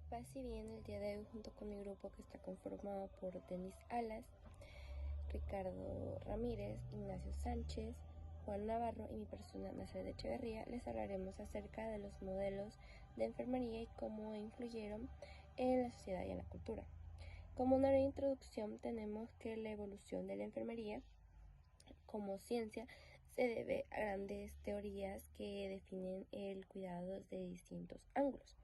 Paz y bien, el día de hoy junto con mi grupo que está conformado por Denis Alas, Ricardo Ramírez, Ignacio Sánchez, Juan Navarro y mi persona Nazaret Echeverría, les hablaremos acerca de los modelos de enfermería y cómo influyeron en la sociedad y en la cultura. Como una breve introducción, tenemos que la evolución de la enfermería como ciencia se debe a grandes teorías que definen el cuidado desde distintos ángulos.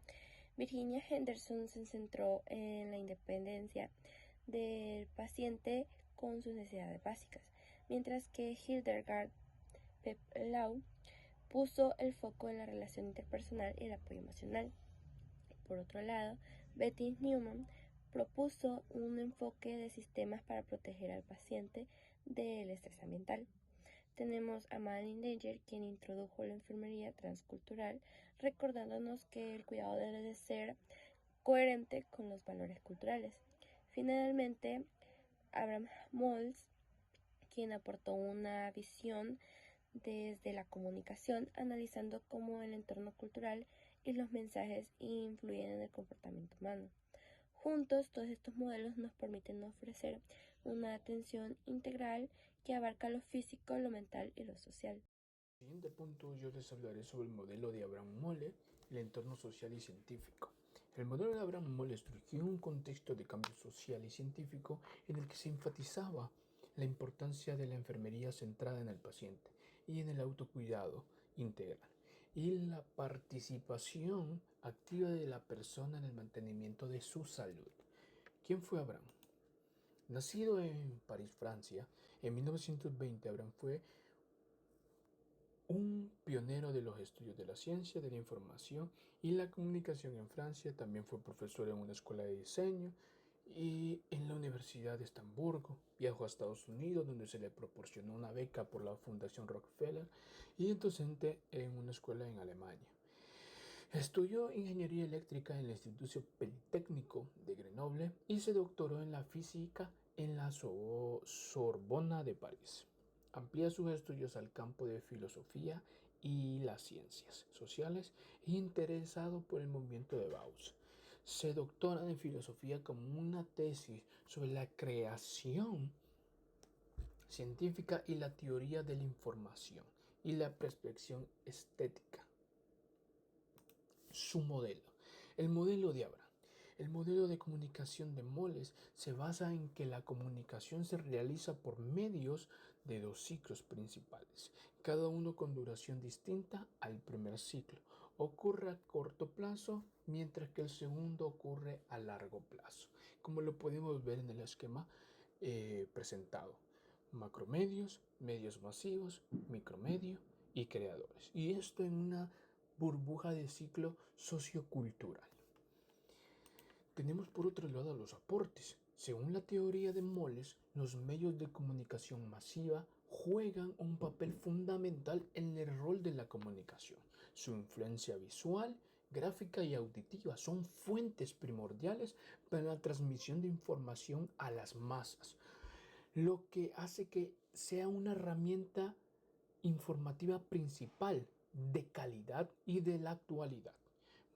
Virginia Henderson se centró en la independencia del paciente con sus necesidades básicas, mientras que Hildegard Peplau puso el foco en la relación interpersonal y el apoyo emocional. Por otro lado, Betty Newman propuso un enfoque de sistemas para proteger al paciente del estrés ambiental. Tenemos a Madeline Danger, quien introdujo la enfermería transcultural, recordándonos que el cuidado debe de ser coherente con los valores culturales. Finalmente, Abraham Moles, quien aportó una visión desde la comunicación, analizando cómo el entorno cultural y los mensajes influyen en el comportamiento humano. Juntos, todos estos modelos nos permiten ofrecer una atención integral que abarca lo físico, lo mental y lo social. En el siguiente punto yo les hablaré sobre el modelo de Abraham Molle, el entorno social y científico. El modelo de Abraham Molle surgió en un contexto de cambio social y científico en el que se enfatizaba la importancia de la enfermería centrada en el paciente y en el autocuidado integral y la participación activa de la persona en el mantenimiento de su salud. ¿Quién fue Abraham? Nacido en París, Francia, en 1920, Abraham fue un pionero de los estudios de la ciencia, de la información y la comunicación en Francia. También fue profesor en una escuela de diseño y en la Universidad de Estamburgo. Viajó a Estados Unidos, donde se le proporcionó una beca por la Fundación Rockefeller, y es docente en una escuela en Alemania. Estudió ingeniería eléctrica en el Instituto Politécnico de Grenoble y se doctoró en la física en la Sorbona de París. Amplía sus estudios al campo de filosofía y las ciencias sociales, interesado por el movimiento de Gauss. Se doctora en filosofía con una tesis sobre la creación científica y la teoría de la información y la perspectiva estética. Su modelo. El modelo de Abraham. El modelo de comunicación de Moles se basa en que la comunicación se realiza por medios de dos ciclos principales, cada uno con duración distinta al primer ciclo. Ocurre a corto plazo, mientras que el segundo ocurre a largo plazo, como lo podemos ver en el esquema presentado. Macromedios, medios masivos, micromedio y creadores. Y esto en una burbuja de ciclo sociocultural. Tenemos por otro lado los aportes. Según la teoría de Moles, los medios de comunicación masiva juegan un papel fundamental en el rol de la comunicación. Su influencia visual, gráfica y auditiva son fuentes primordiales para la transmisión de información a las masas, lo que hace que sea una herramienta informativa principal de calidad y de la actualidad.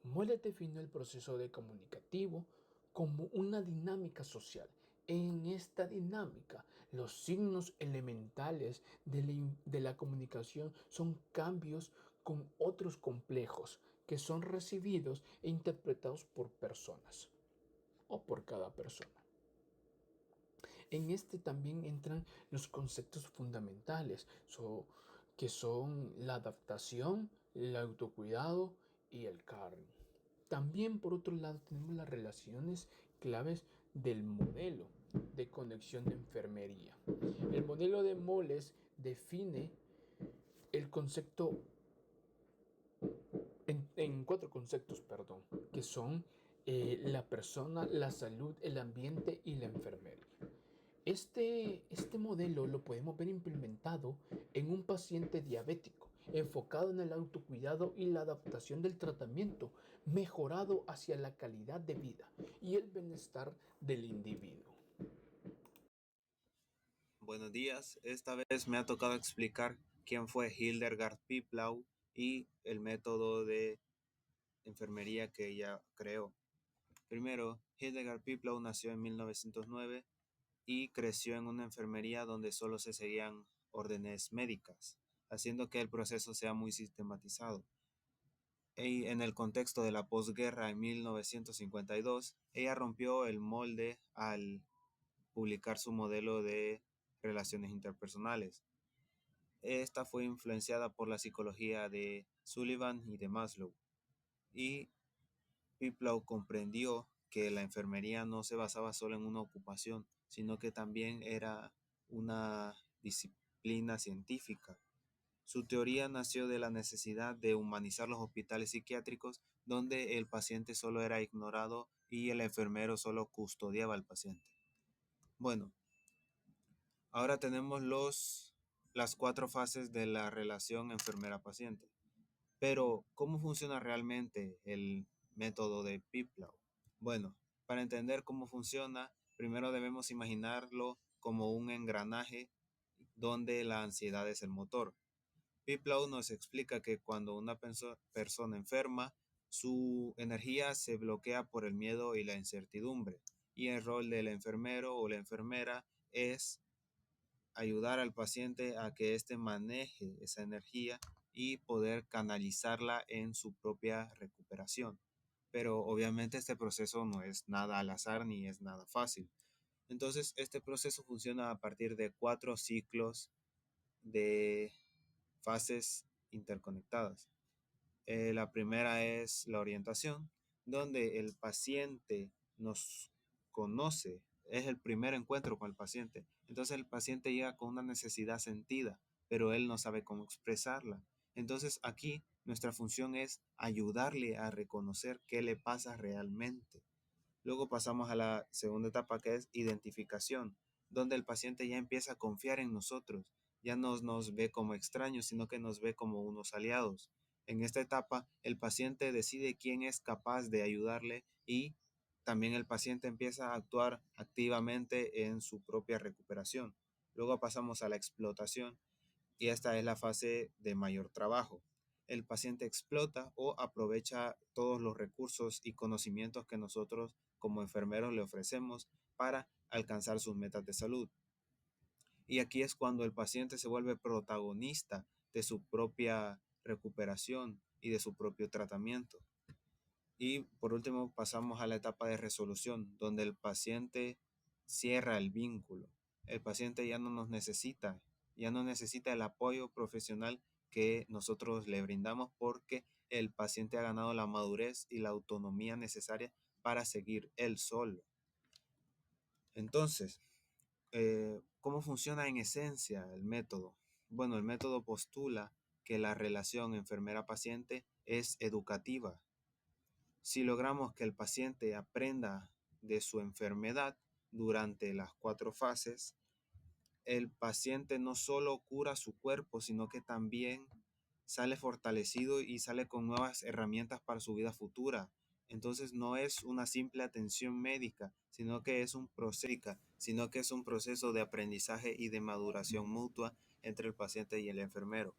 Molle definió el proceso de comunicativo como una dinámica social. En esta dinámica, los signos elementales de la comunicación son cambios con otros complejos que son recibidos e interpretados por personas o por cada persona. En este también entran los conceptos fundamentales, que son la adaptación, el autocuidado y el caring. También, por otro lado, tenemos las relaciones claves del modelo de conexión de enfermería. El modelo de Moles define el concepto en cuatro conceptos, que son la persona, la salud, el ambiente y la enfermería. Este modelo lo podemos ver implementado en un paciente diabético, enfocado en el autocuidado y la adaptación del tratamiento, mejorado hacia la calidad de vida y el bienestar del individuo. Buenos días, esta vez me ha tocado explicar quién fue Hildegard Piplau y el método de enfermería que ella creó. Primero, Hildegard Piplau nació en 1909 y creció en una enfermería donde solo se seguían órdenes médicas, haciendo que el proceso sea muy sistematizado. Y en el contexto de la posguerra en 1952, ella rompió el molde al publicar su modelo de relaciones interpersonales. Esta fue influenciada por la psicología de Sullivan y de Maslow, y Piplau comprendió que la enfermería no se basaba solo en una ocupación, sino que también era una disciplina científica. Su teoría nació de la necesidad de humanizar los hospitales psiquiátricos, donde el paciente solo era ignorado y el enfermero solo custodiaba al paciente. Bueno, ahora tenemos las 4 fases de la relación enfermera-paciente. Pero, ¿cómo funciona realmente el método de Piplau? Bueno, para entender cómo funciona, primero debemos imaginarlo como un engranaje donde la ansiedad es el motor. Piplau nos explica que cuando una persona enferma, su energía se bloquea por el miedo y la incertidumbre, y el rol del enfermero o la enfermera es ayudar al paciente a que éste maneje esa energía y poder canalizarla en su propia recuperación. Pero obviamente este proceso no es nada al azar ni es nada fácil. Entonces, este proceso funciona a partir de 4 ciclos de fases interconectadas. La primera es la orientación, donde el paciente nos conoce, es el primer encuentro con el paciente. Entonces el paciente llega con una necesidad sentida, pero él no sabe cómo expresarla. Entonces aquí nuestra función es ayudarle a reconocer qué le pasa realmente. Luego pasamos a la segunda etapa, que es identificación, donde el paciente ya empieza a confiar en nosotros. Ya no nos ve como extraños, sino que nos ve como unos aliados. En esta etapa, el paciente decide quién es capaz de ayudarle, y también el paciente empieza a actuar activamente en su propia recuperación. Luego pasamos a la explotación, y esta es la fase de mayor trabajo. El paciente explota o aprovecha todos los recursos y conocimientos que nosotros como enfermeros le ofrecemos para alcanzar sus metas de salud. Y aquí es cuando el paciente se vuelve protagonista de su propia recuperación y de su propio tratamiento. Y por último pasamos a la etapa de resolución, donde el paciente cierra el vínculo. El paciente ya no nos necesita, ya no necesita el apoyo profesional que nosotros le brindamos, porque el paciente ha ganado la madurez y la autonomía necesaria para seguir él solo. Entonces, ¿cómo funciona en esencia el método? Bueno, el método postula que la relación enfermera-paciente es educativa. Si logramos que el paciente aprenda de su enfermedad durante las 4 fases, el paciente no solo cura su cuerpo, sino que también sale fortalecido y sale con nuevas herramientas para su vida futura. Entonces no es una simple atención médica, sino que es un proceso de aprendizaje y de maduración mutua entre el paciente y el enfermero.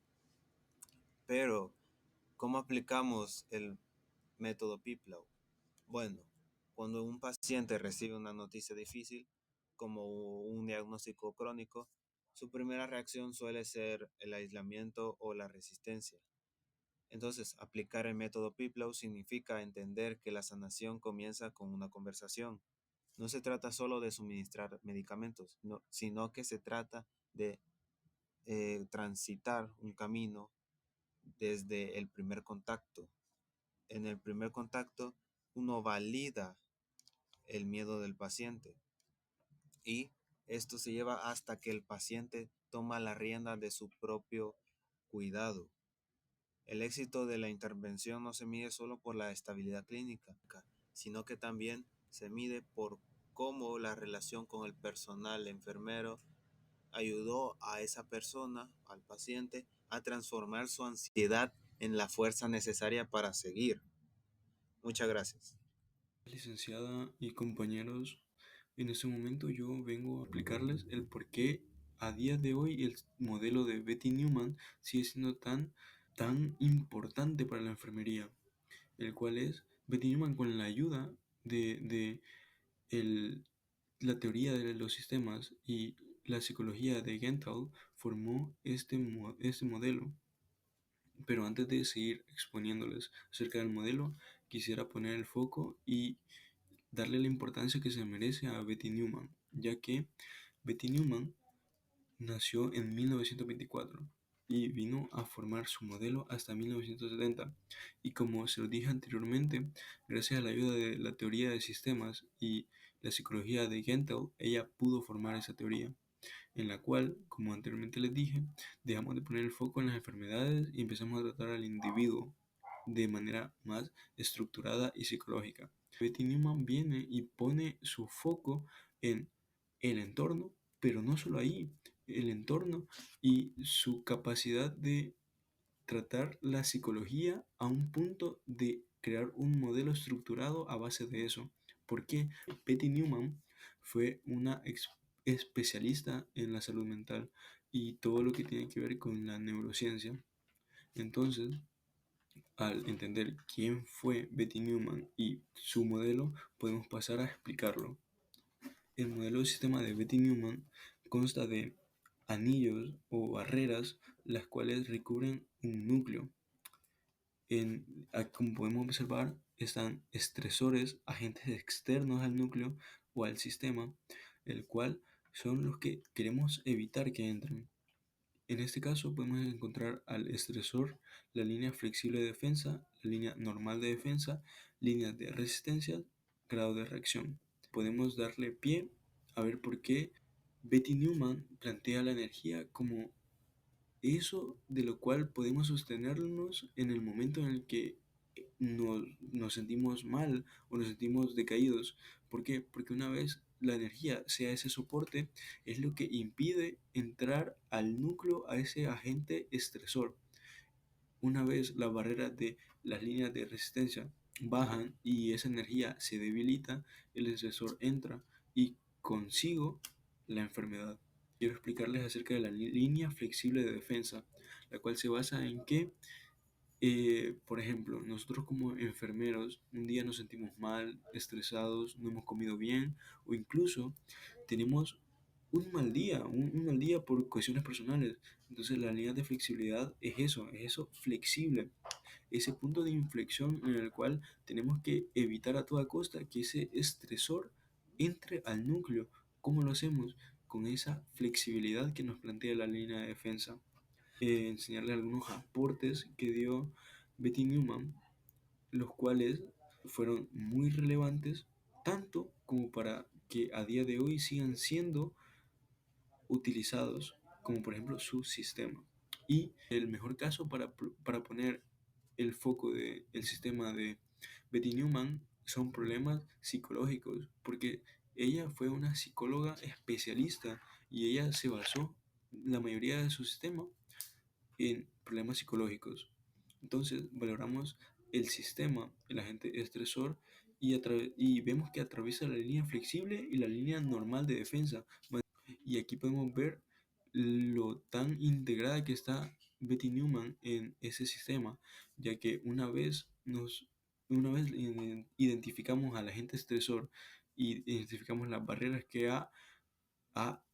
Pero, ¿cómo aplicamos el método Piplau? Bueno, cuando un paciente recibe una noticia difícil, como un diagnóstico crónico, su primera reacción suele ser el aislamiento o la resistencia. Entonces, aplicar el método Piplau significa entender que la sanación comienza con una conversación. No se trata solo de suministrar medicamentos, sino que se trata de transitar un camino desde el primer contacto. En el primer contacto, uno valida el miedo del paciente, y esto se lleva hasta que el paciente toma la rienda de su propio cuidado. El éxito de la intervención no se mide solo por la estabilidad clínica, sino que también se mide por cómo la relación con el personal enfermero ayudó a esa persona, al paciente, a transformar su ansiedad en la fuerza necesaria para seguir. Muchas gracias. Licenciada y compañeros, en este momento yo vengo a explicarles el por qué a día de hoy el modelo de Betty Newman sigue siendo tan importante para la enfermería, el cual es Betty Newman, con la ayuda de la teoría de los sistemas y la psicología de Gestalt formó este modelo. Pero antes de seguir exponiéndoles acerca del modelo, quisiera poner el foco y darle la importancia que se merece a Betty Newman, ya que Betty Newman nació en 1924 y vino a formar su modelo hasta 1970. Y como se lo dije anteriormente, gracias a la ayuda de la teoría de sistemas y la psicología de Gestalt, ella pudo formar esa teoría, en la cual, como anteriormente les dije, dejamos de poner el foco en las enfermedades y empezamos a tratar al individuo de manera más estructurada y psicológica. Betty Newman viene y pone su foco en el entorno, pero no solo ahí, el entorno y su capacidad de tratar la psicología a un punto de crear un modelo estructurado a base de eso. Porque Betty Newman fue una especialista en la salud mental y todo lo que tiene que ver con la neurociencia. Entonces, al entender quién fue Betty Newman y su modelo, podemos pasar a explicarlo. El modelo de sistema de Betty Newman consta de anillos o barreras las cuales recubren un núcleo. Como podemos observar, están estresores, agentes externos al núcleo o al sistema, el cual son los que queremos evitar que entren. En este caso podemos encontrar al estresor, la línea flexible de defensa, la línea normal de defensa, líneas de resistencia, grado de reacción. Podemos darle pie a ver por qué Betty Newman plantea la energía como eso de lo cual podemos sostenernos en el momento en el que nos sentimos mal o nos sentimos decaídos. ¿Por qué? Porque una vez la energía sea ese soporte, es lo que impide entrar al núcleo a ese agente estresor. Una vez las barreras de las líneas de resistencia bajan y esa energía se debilita, el estresor entra y consigo la enfermedad. Quiero explicarles acerca de la línea flexible de defensa, la cual se basa en que, por ejemplo, nosotros como enfermeros un día nos sentimos mal, estresados, no hemos comido bien o incluso tenemos un mal día, un mal día por cuestiones personales. Entonces la línea de flexibilidad es eso flexible, ese punto de inflexión en el cual tenemos que evitar a toda costa que ese estresor entre al núcleo. ¿Cómo lo hacemos? Con esa flexibilidad que nos plantea la línea de defensa. Enseñarle algunos aportes que dio Betty Newman, los cuales fueron muy relevantes, tanto como para que a día de hoy sigan siendo utilizados, como por ejemplo su sistema. Y el mejor caso para poner el foco del sistema de Betty Newman son problemas psicológicos, porque ella fue una psicóloga especialista y ella se basó la mayoría de su sistema en problemas psicológicos. Entonces valoramos el sistema, el agente estresor, y vemos que atraviesa la línea flexible y la línea normal de defensa. Y aquí podemos ver lo tan integrada que está Betty Newman en ese sistema, ya que una vez identificamos al agente estresor y identificamos las barreras que ha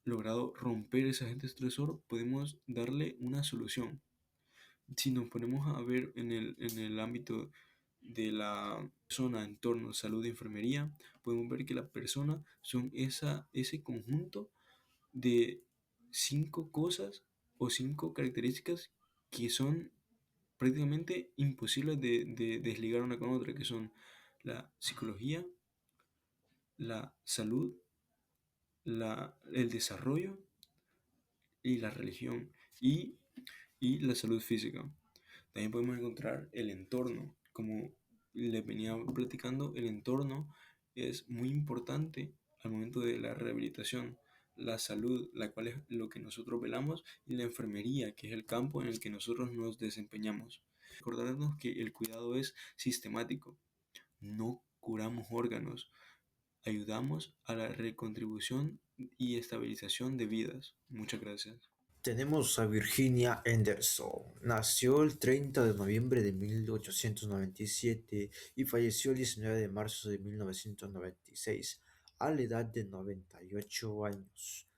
logrado romper ese agente estresor, podemos darle una solución. Si nos ponemos a ver en el ámbito de la persona, entorno, salud y enfermería, podemos ver que la persona son ese conjunto de 5 cosas o 5 características que son prácticamente imposibles de desligar una con otra, que son la psicología, la salud, el desarrollo y la religión y la salud física. También podemos encontrar el entorno. Como les venía platicando, el entorno es muy importante al momento de la rehabilitación. La salud, la cual es lo que nosotros velamos, y la enfermería, que es el campo en el que nosotros nos desempeñamos. Recordarnos que el cuidado es sistemático. No curamos órganos, ayudamos a la recontribución y estabilización de vidas. Muchas gracias. Tenemos a Virginia Anderson. Nació el 30 de noviembre de 1897 y falleció el 19 de marzo de 1996 a la edad de 98 años.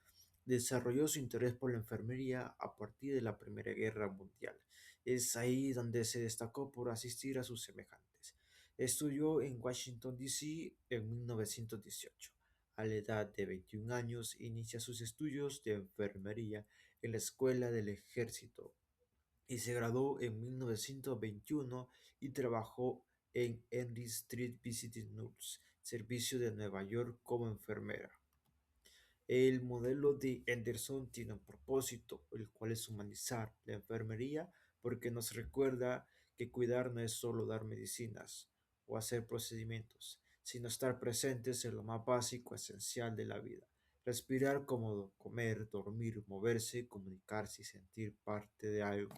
Desarrolló su interés por la enfermería a partir de la Primera Guerra Mundial. Es ahí donde se destacó por asistir a sus semejantes. Estudió en Washington, D. C. en 1918. A la edad de 21 años inicia sus estudios de enfermería en la Escuela del Ejército y se graduó en 1921 y trabajó en Henry Street Visiting Nurse, servicio de Nueva York como enfermera. El modelo de Henderson tiene un propósito, el cual es humanizar la enfermería, porque nos recuerda que cuidar no es solo dar medicinas o hacer procedimientos, sino estar presentes en lo más básico, esencial de la vida. Respirar cómodo, comer, dormir, moverse, comunicarse y sentir parte de algo.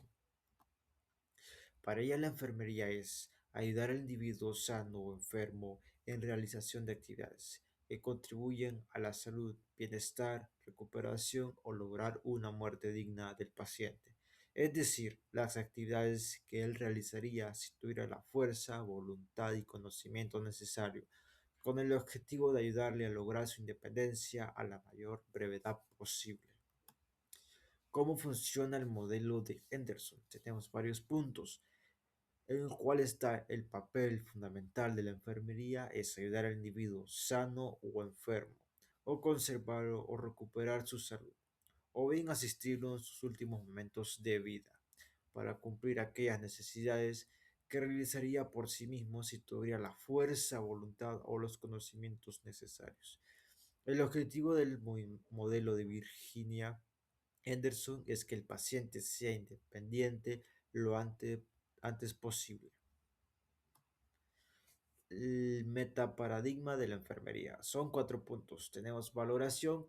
Para ella la enfermería es ayudar al individuo sano o enfermo en realización de actividades que contribuyen a la salud, bienestar, recuperación o lograr una muerte digna del paciente. Es decir, las actividades que él realizaría si tuviera la fuerza, voluntad y conocimiento necesario, con el objetivo de ayudarle a lograr su independencia a la mayor brevedad posible. ¿Cómo funciona el modelo de Henderson? Tenemos varios puntos en el cual está el papel fundamental de la enfermería es ayudar al individuo sano o enfermo, o conservar o recuperar su salud, o bien asistirlo en sus últimos momentos de vida, para cumplir aquellas necesidades que realizaría por sí mismo si tuviera la fuerza, voluntad o los conocimientos necesarios. El objetivo del modelo de Virginia Henderson es que el paciente sea independiente lo antes posible. El metaparadigma de la enfermería. Son 4 puntos. Tenemos valoración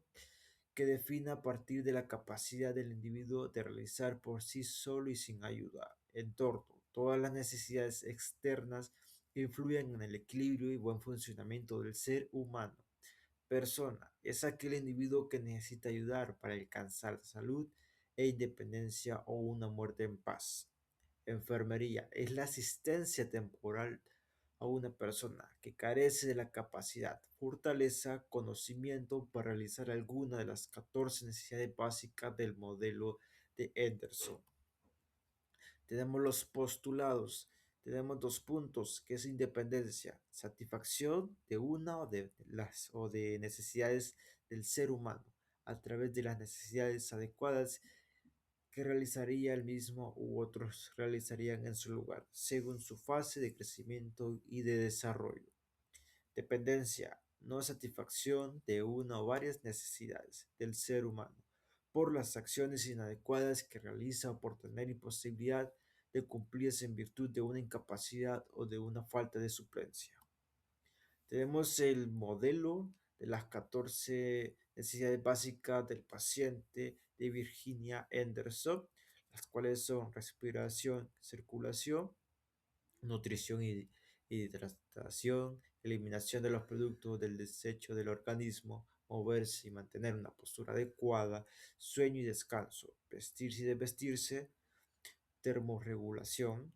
que define a partir de la capacidad del individuo de realizar por sí solo y sin ayuda. Entorno. Todas las necesidades externas influyen en el equilibrio y buen funcionamiento del ser humano. Persona. Es aquel individuo que necesita ayudar para alcanzar salud e independencia o una muerte en paz. Enfermería es la asistencia temporal a una persona que carece de la capacidad, fortaleza, conocimiento para realizar alguna de las 14 necesidades básicas del modelo de Henderson. Tenemos los postulados, tenemos 2 puntos, que es independencia, satisfacción de una o de necesidades del ser humano a través de las necesidades adecuadas que realizaría el mismo u otros realizarían en su lugar, según su fase de crecimiento y de desarrollo. Dependencia, no satisfacción de una o varias necesidades del ser humano por las acciones inadecuadas que realiza por tener imposibilidad de cumplirse en virtud de una incapacidad o de una falta de suplencia. Tenemos el modelo de las 14 necesidades básicas del paciente de Virginia Henderson, las cuales son respiración, circulación, nutrición y hidratación, eliminación de los productos del desecho del organismo, moverse y mantener una postura adecuada, sueño y descanso, vestirse y desvestirse, termorregulación.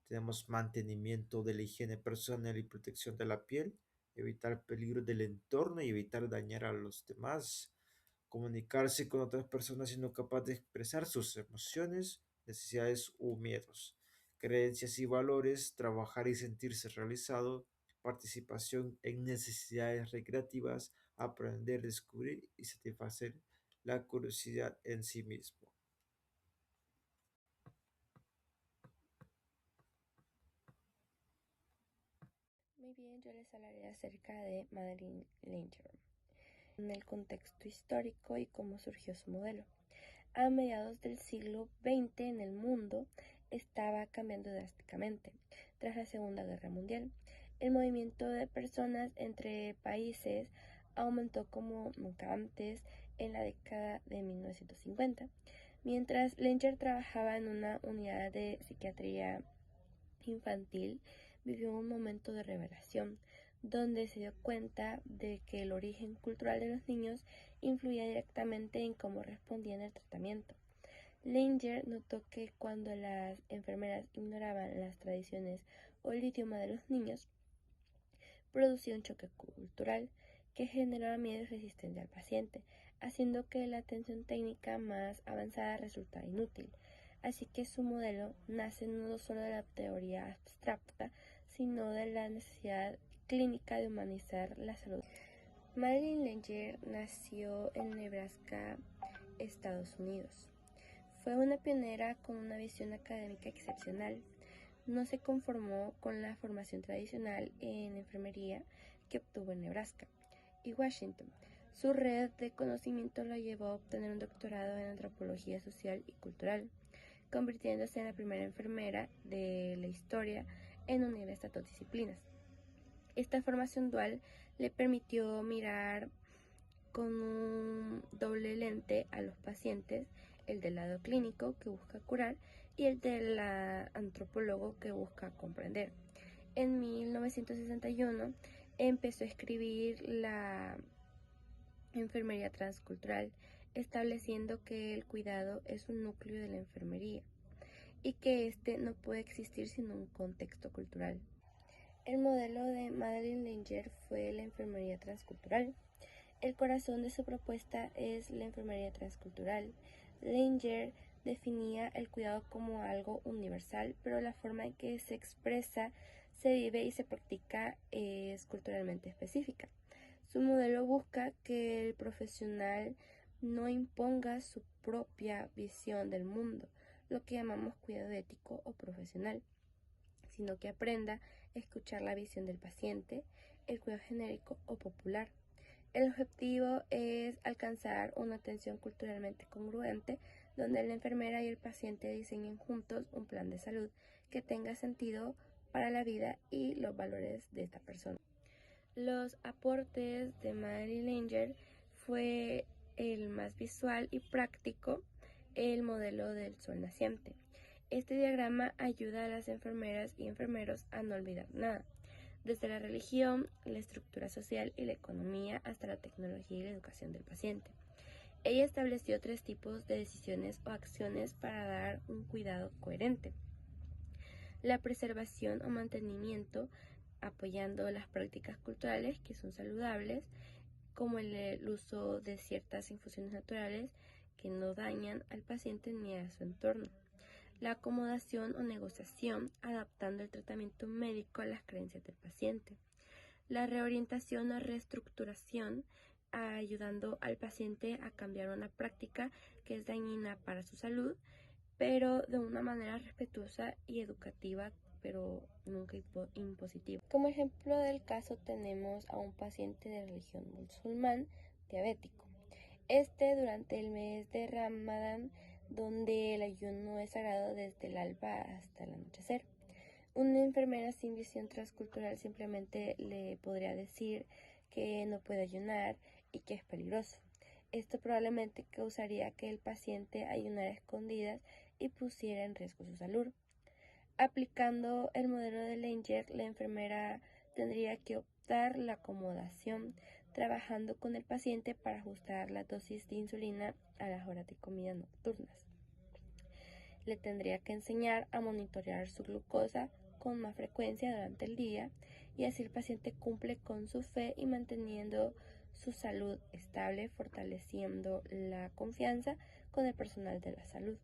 Tenemos mantenimiento de la higiene personal y protección de la piel, evitar peligros del entorno y evitar dañar a los demás, comunicarse con otras personas siendo capaz de expresar sus emociones, necesidades u miedos, creencias y valores, trabajar y sentirse realizado, participación en necesidades recreativas, aprender, descubrir y satisfacer la curiosidad en sí mismo. Muy bien, yo les hablaré acerca de Madeline Langer, en el contexto histórico y cómo surgió su modelo. A mediados del siglo XX en el mundo estaba cambiando drásticamente. Tras la Segunda Guerra Mundial, el movimiento de personas entre países aumentó como nunca antes en la década de 1950. Mientras Langer trabajaba en una unidad de psiquiatría infantil, vivió un momento de revelación, donde se dio cuenta de que el origen cultural de los niños influía directamente en cómo respondían al tratamiento. Langer notó que cuando las enfermeras ignoraban las tradiciones o el idioma de los niños, producía un choque cultural que generaba miedo y resistencia al paciente, haciendo que la atención técnica más avanzada resultara inútil. Así que su modelo nace no solo de la teoría abstracta, sino de la necesidad clínica de humanizar la salud. Madeline Langer nació en Nebraska, Estados Unidos. Fue una pionera con una visión académica excepcional. No se conformó con la formación tradicional en enfermería que obtuvo en Nebraska y Washington. Su red de conocimiento la llevó a obtener un doctorado en antropología social y cultural, convirtiéndose en la primera enfermera de la historia en unir estas dos disciplinas. Esta formación dual le permitió mirar con un doble lente a los pacientes, el del lado clínico que busca curar y el del antropólogo que busca comprender. En 1961 empezó a escribir la enfermería transcultural, estableciendo que el cuidado es un núcleo de la enfermería y que éste no puede existir sin un contexto cultural. El modelo de Madeline Langer fue la enfermería transcultural. El corazón de su propuesta es la enfermería transcultural. Langer definía el cuidado como algo universal, pero la forma en que se expresa, se vive y se practica es culturalmente específica. Su modelo busca que el profesional no imponga su propia visión del mundo, lo que llamamos cuidado ético o profesional, sino que aprenda a escuchar la visión del paciente, el cuidado genérico o popular. El objetivo es alcanzar una atención culturalmente congruente, donde la enfermera y el paciente diseñen juntos un plan de salud que tenga sentido para la vida y los valores de esta persona. Los aportes de Madeline Langer fue el más visual y práctico, el modelo del sol naciente. Este diagrama ayuda a las enfermeras y enfermeros a no olvidar nada, desde la religión, la estructura social y la economía hasta la tecnología y la educación del paciente. Ella estableció 3 tipos de decisiones o acciones para dar un cuidado coherente: la preservación o mantenimiento, apoyando las prácticas culturales que son saludables, como el uso de ciertas infusiones naturales que no dañan al paciente ni a su entorno. La acomodación o negociación, adaptando el tratamiento médico a las creencias del paciente. La reorientación o reestructuración, ayudando al paciente a cambiar una práctica que es dañina para su salud, pero de una manera respetuosa y educativa, pero nunca impositiva. Como ejemplo del caso tenemos a un paciente de religión musulmán diabético. Durante el mes de Ramadán, donde el ayuno es sagrado desde el alba hasta el anochecer. Una enfermera sin visión transcultural simplemente le podría decir que no puede ayunar y que es peligroso. Esto probablemente causaría que el paciente ayunara a escondidas y pusiera en riesgo su salud. Aplicando el modelo de Langer, la enfermera tendría que optar la acomodación, trabajando con el paciente para ajustar la dosis de insulina a las horas de comida nocturnas. Le tendría que enseñar a monitorear su glucosa con más frecuencia durante el día, y así el paciente cumple con su fe y manteniendo su salud estable, fortaleciendo la confianza con el personal de la salud.